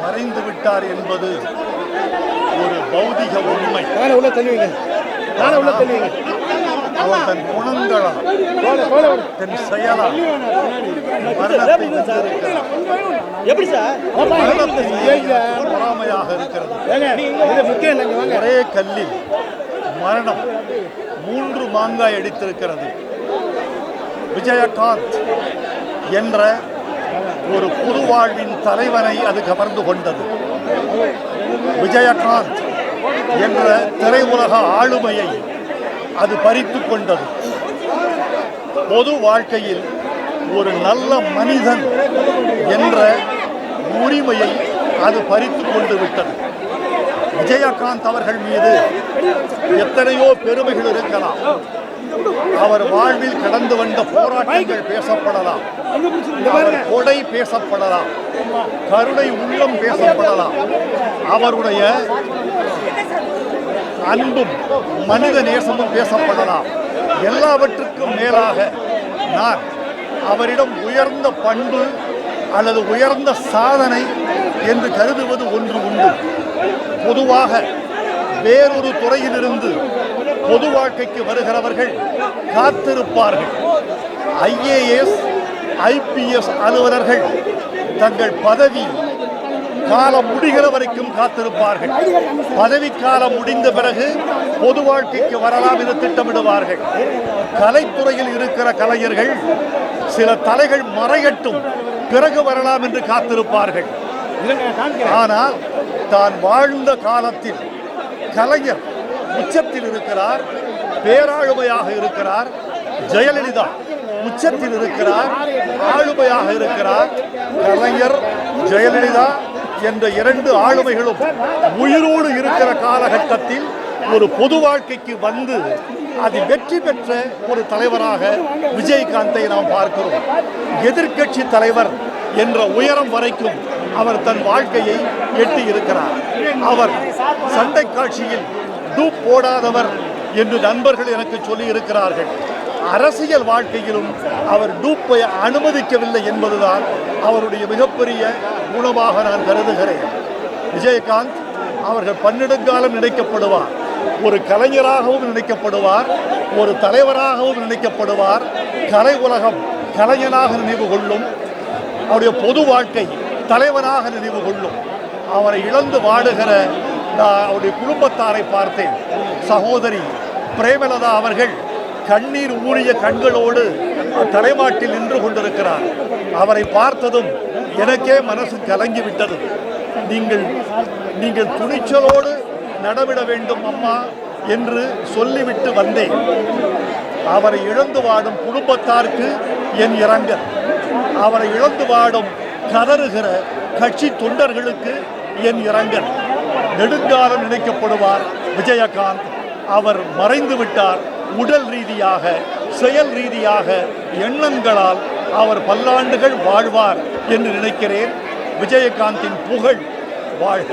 மறைந்து விட்டார் என்பது ஒரு பௌதிக உண்மை. அவர் தன் குணங்களால் தன் செயலால் மரணத்தை பொறாமையாக இருக்கிறது. ஒரே கல்லில் மரணம் 3 மாங்காய் அடித்திருக்கிறது. விஜயகாந்த் என்ற ஒரு புது வாழ்வின் தலைவனை அது கவர்ந்து கொண்டது. விஜயகாந்த் என்ற திரையுலக ஆளுமையை அது பறித்து கொண்டது. பொது வாழ்க்கையில் ஒரு நல்ல மனிதன் என்ற உரிமையை அது பறித்து கொண்டு விட்டது. விஜயகாந்த் அவர்கள் மீது எத்தனையோ பெருமைகள் இருக்கலாம். அவர் வாழ்வில் கடந்து வந்த போராட்டங்கள் பேசப்படலாம், அவர் கொடை பேசப்படலாம், கருணை உள்ளம் பேசப்படலாம், அவருடைய அன்பும் மனித நேசமும் பேசப்படலாம். எல்லாவற்றுக்கும் மேலாக நான் அவரிடம் உயர்ந்த பண்பு அல்லது உயர்ந்த சாதனை என்று கருதுவது ஒன்று உண்டு. பொதுவாக வேறொரு துறையிலிருந்து பொது வாழ்க்கைக்கு வருகிறவர்கள் காத்திருப்பார்கள். IAS IPS அலுவலர்கள் தங்கள் பதவி காலம் முடிகிற வரைக்கும் காத்திருப்பார்கள். பதவி காலம் முடிந்த பிறகு பொது வாழ்க்கைக்கு வரலாம் என்று திட்டமிடுவார்கள். கலைத்துறையில் இருக்கிற கலைஞர்கள் சில தலைகள் மறையட்டும் பிறகு வரலாம் என்று காத்திருப்பார்கள். ஆனால் தான் வாழ்ந்த காலத்தில் கலைஞர் உச்சத்தில் இருக்கிறார், பேராளுமையாக இருக்கிறார். ஜெயலலிதா உச்சத்தில் இருக்கிறார், ஆளுமையாக இருக்கிறார். கலைஞர், ஜெயலலிதா என்ற 2 ஆளுமைகளும் உயிரோடு இருக்கிற காலகட்டத்தில் ஒரு பொது வாழ்க்கைக்கு வந்து அது வெற்றி பெற்ற ஒரு தலைவராக விஜயகாந்தை நாம் பார்க்கிறோம். எதிர்க்கட்சி தலைவர் என்ற உயரம் வரைக்கும் அவர் தன் வாழ்க்கையை எட்டி இருக்கிறார். அவர் சண்டை காட்சியில் டூப் போடாதவர் என்று நண்பர்கள் எனக்கு சொல்லி இருக்கிறார்கள். அரசியல் வாழ்க்கையிலும் அவர் டூப்பை அனுமதிக்கவில்லை என்பதுதான் அவருடைய மிகப்பெரிய குணமாக நான் கருதுகிறேன். விஜயகாந்த் அவர்கள் பன்னெடுங்காலம் நினைக்கப்படுவார். ஒரு கலைஞராகவும் நினைக்கப்படுவார், ஒரு தலைவராகவும் நினைக்கப்படுவார். கலை உலகம் கலைஞனாக நினைவு கொள்ளும், அவருடைய பொது வாழ்க்கை தலைவனாக நினைவு கொள்ளும். அவரை இழந்து வாடுகிற அவருடைய குடும்பத்தாரை பார்த்தேன். சகோதரி பிரேமலதா அவர்கள் கண்ணீர் ஊறிய கண்களோடு தலைமாட்டில் நின்று கொண்டிருக்கிறார். அவரை பார்த்ததும் எனக்கே மனசு கலங்கிவிட்டது. நீங்கள் துணிச்சலோடு நடவிட வேண்டும் அம்மா என்று சொல்லிவிட்டு வந்தேன். அவரை இழந்து வாடும் குடும்பத்தாருக்கு என் இரங்கல். அவரை இழந்து வாடும் கதறுகிற கட்சி தொண்டர்களுக்கு என் இரங்கல். நெடுங்காலம் நினைக்கப்படுவார் விஜயகாந்த். அவர் மறைந்து விட்டார். உடல் ரீதியாக, செயல் ரீதியாக, எண்ணங்களால் அவர் பல்லாண்டுகள் வாழ்வார் என்று நினைக்கிறேன். விஜயகாந்தின் புகழ் வாழ்க.